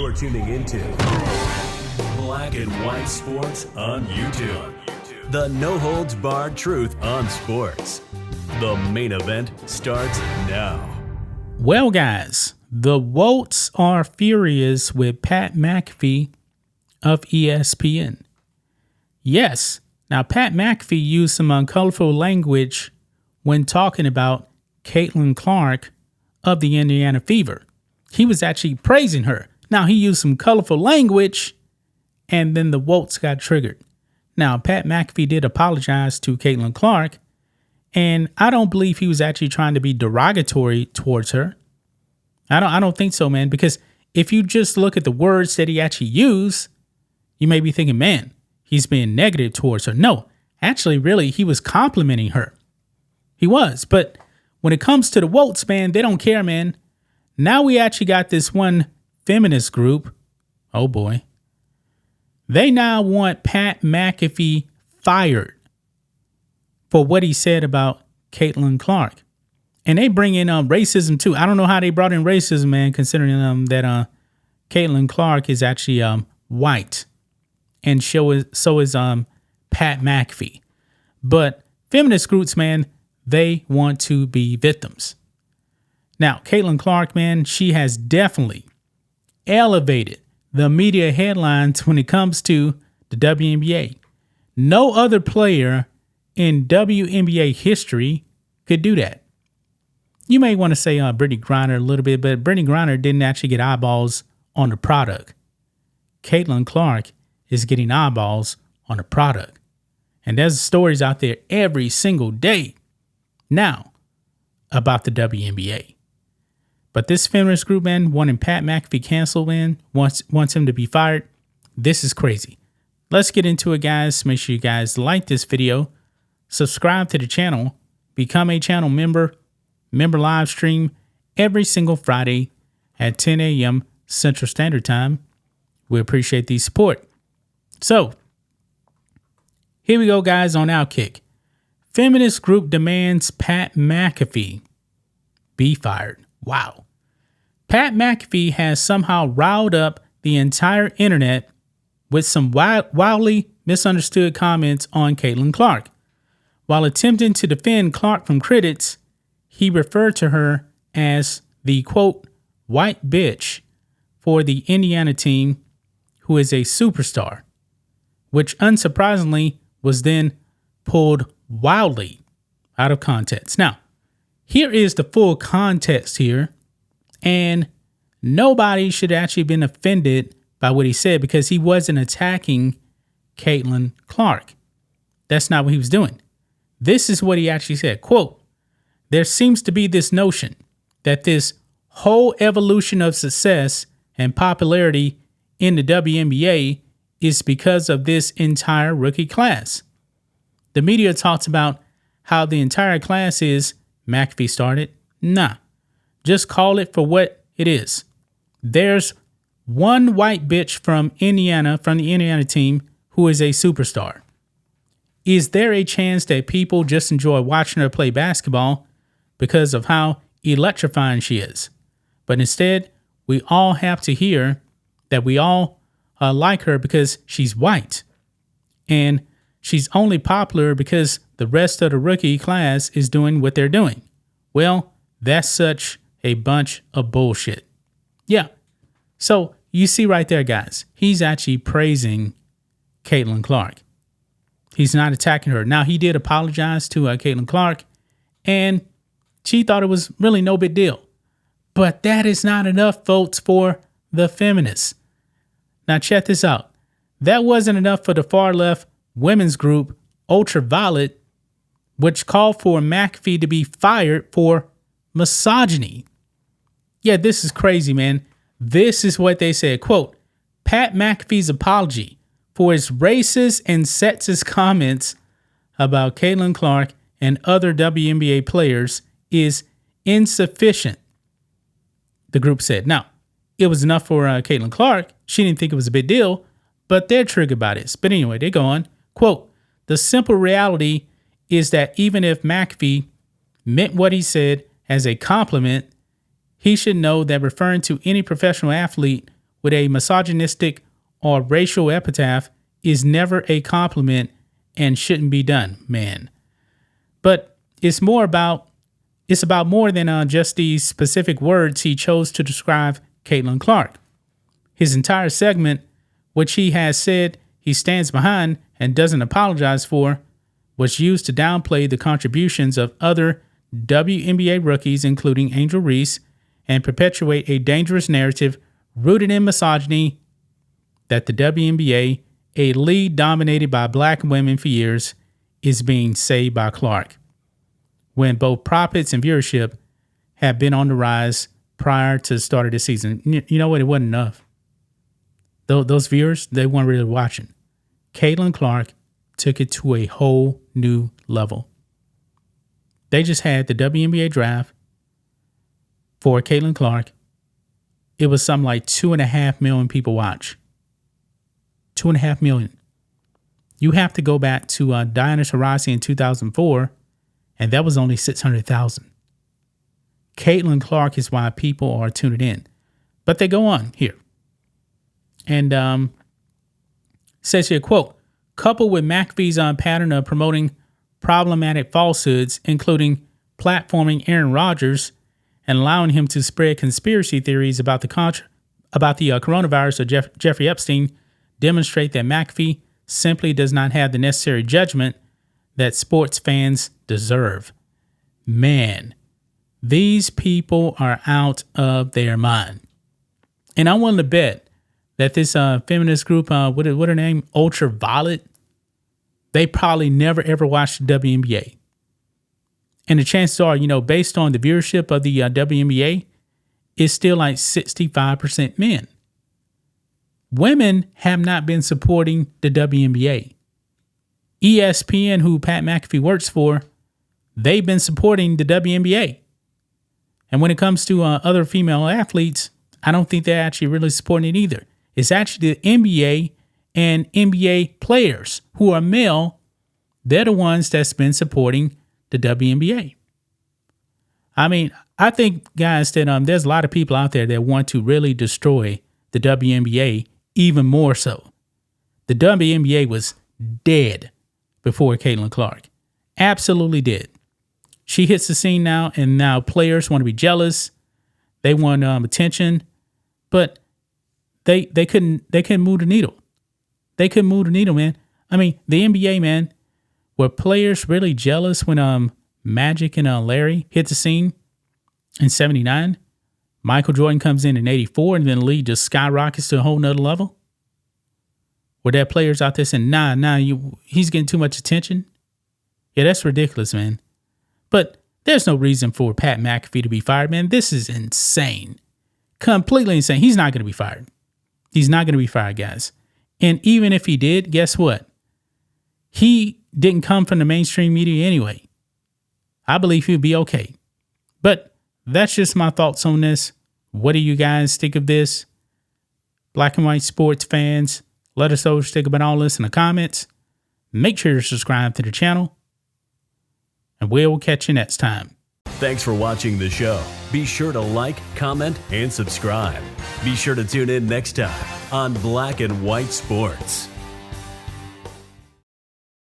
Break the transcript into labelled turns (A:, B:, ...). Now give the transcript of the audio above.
A: You're tuning into Black and White Sports on YouTube. The no-holds-barred truth on sports. The main event starts now.
B: Well, guys, the Wolves are furious with Pat McAfee of ESPN. Yes, now Pat McAfee used some uncolorful language when talking about Caitlin Clark of the Indiana Fever. He was actually praising her. Now, he used some colorful language, and then the Wolves got triggered. Now, Pat McAfee did apologize to Caitlin Clark, and I don't believe he was actually trying to be derogatory towards her. I don't think so, man, because if you just look at the words that he actually used, you may be thinking, man, he's being negative towards her. No, actually, really, he was complimenting her. He was, but when it comes to the Wolves, man, they don't care, man. Now we actually got this one feminist group. Oh, boy. They now want Pat McAfee fired for what he said about Caitlin Clark. And they bring in racism, too. I don't know how they brought in racism, man, considering that Caitlin Clark is actually white. And so is Pat McAfee. But feminist groups, man, they want to be victims. Now, Caitlin Clark, man, she has definitely elevated the media headlines when it comes to the WNBA. No other player in WNBA history could do that. You may want to say Brittany Griner a little bit, but Brittany Griner didn't actually get eyeballs on the product. Caitlin Clark is getting eyeballs on the product. And there's stories out there every single day now about the WNBA. But this feminist group, man, wanting Pat McAfee canceled, man, wants him to be fired. This is crazy. Let's get into it, guys. Make sure you guys like this video, subscribe to the channel, become a channel member live stream every single Friday at 10 a.m. Central Standard Time. We appreciate the support. So, here we go, guys, on Outkick. Feminist group demands Pat McAfee be fired. Wow. Pat McAfee has somehow riled up the entire internet with some wildly misunderstood comments on Caitlin Clark. While attempting to defend Clark from critics, he referred to her as the, quote, white bitch for the Indiana team, who is a superstar, which unsurprisingly was then pulled wildly out of context. Now, here is the full context here, and nobody should actually have been offended by what he said because he wasn't attacking Caitlin Clark. That's not what he was doing. This is what he actually said, quote, there seems to be this notion that this whole evolution of success and popularity in the WNBA is because of this entire rookie class. The media talks about how the entire class is McAfee started. Nah, just call it for what it is. There's one white bitch from Indiana, from the Indiana team, who is a superstar. Is there a chance that people just enjoy watching her play basketball because of how electrifying she is? But instead, we all have to hear that we all like her because she's white. And she's only popular because the rest of the rookie class is doing what they're doing. Well, that's such a bunch of bullshit. Yeah. So you see right there, guys, he's actually praising Caitlin Clark. He's not attacking her. Now, he did apologize to Caitlin Clark, and she thought it was really no big deal. But that is not enough votes for the feminists. Now, check this out. That wasn't enough for the far left women's group, Ultraviolet, which called for McAfee to be fired for misogyny. Yeah, this is crazy, man. This is what they said. Quote, Pat McAfee's apology for his racist and sexist comments about Caitlin Clark and other WNBA players is insufficient, the group said. Now, it was enough for Caitlin Clark. She didn't think it was a big deal, but they're triggered by this. But anyway, they go on. Quote, the simple reality is that even if McAfee meant what he said as a compliment, he should know that referring to any professional athlete with a misogynistic or racial epitaph is never a compliment and shouldn't be done, man. But it's about more than just these specific words he chose to describe Caitlin Clark. His entire segment, which he has said he stands behind and doesn't apologize for, was used to downplay the contributions of other WNBA rookies, including Angel Reese, and perpetuate a dangerous narrative rooted in misogyny that the WNBA, a league dominated by black women for years, is being saved by Clark, when both profits and viewership have been on the rise prior to the start of the season. You know what? It wasn't enough. Those viewers, they weren't really watching. Caitlin Clark took it to a whole new level. They just had the WNBA draft for Caitlin Clark. It was something like 2.5 million people watch. 2.5 million. You have to go back to Diana Taurasi in 2004, and that was only 600,000. Caitlin Clark is why people are tuning in. But they go on here. And says here, quote, coupled with McAfee's pattern of promoting problematic falsehoods, including platforming Aaron Rodgers and allowing him to spread conspiracy theories about the coronavirus of Jeffrey Epstein, demonstrate that McAfee simply does not have the necessary judgment that sports fans deserve. Man, these people are out of their mind. And I'm willing to bet that this feminist group, what her name, Ultraviolet, they probably never ever watched the WNBA. And the chances are, based on the viewership of the WNBA, it's still like 65% men. Women have not been supporting the WNBA. ESPN, who Pat McAfee works for, they've been supporting the WNBA. And when it comes to other female athletes, I don't think they're actually really supporting it either. It's actually the NBA and NBA players who are male. They're the ones that's been supporting the WNBA. I mean, I think, guys, that there's a lot of people out there that want to really destroy the WNBA even more so. The WNBA was dead before Caitlin Clark. Absolutely dead. She hits the scene now, and now players want to be jealous. They want attention, but they couldn't move the needle. They couldn't move the needle, man. I mean, the NBA, man, were players really jealous when Magic and Larry hit the scene in 79? Michael Jordan comes in 84, and then the league just skyrockets to a whole nother level? Were there players out there saying, he's getting too much attention? Yeah, that's ridiculous, man. But there's no reason for Pat McAfee to be fired, man. This is insane. Completely insane. He's not going to be fired. He's not going to be fired, guys. And even if he did, guess what? He didn't come from the mainstream media anyway. I believe he'll be okay. But that's just my thoughts on this. What do you guys think of this? Black and white sports fans, let us know what you think about all this in the comments. Make sure to subscribe to the channel. And we'll catch you next time.
A: Thanks for watching the show. Be sure to like, comment, and subscribe. Be sure to tune in next time on Black and White Sports.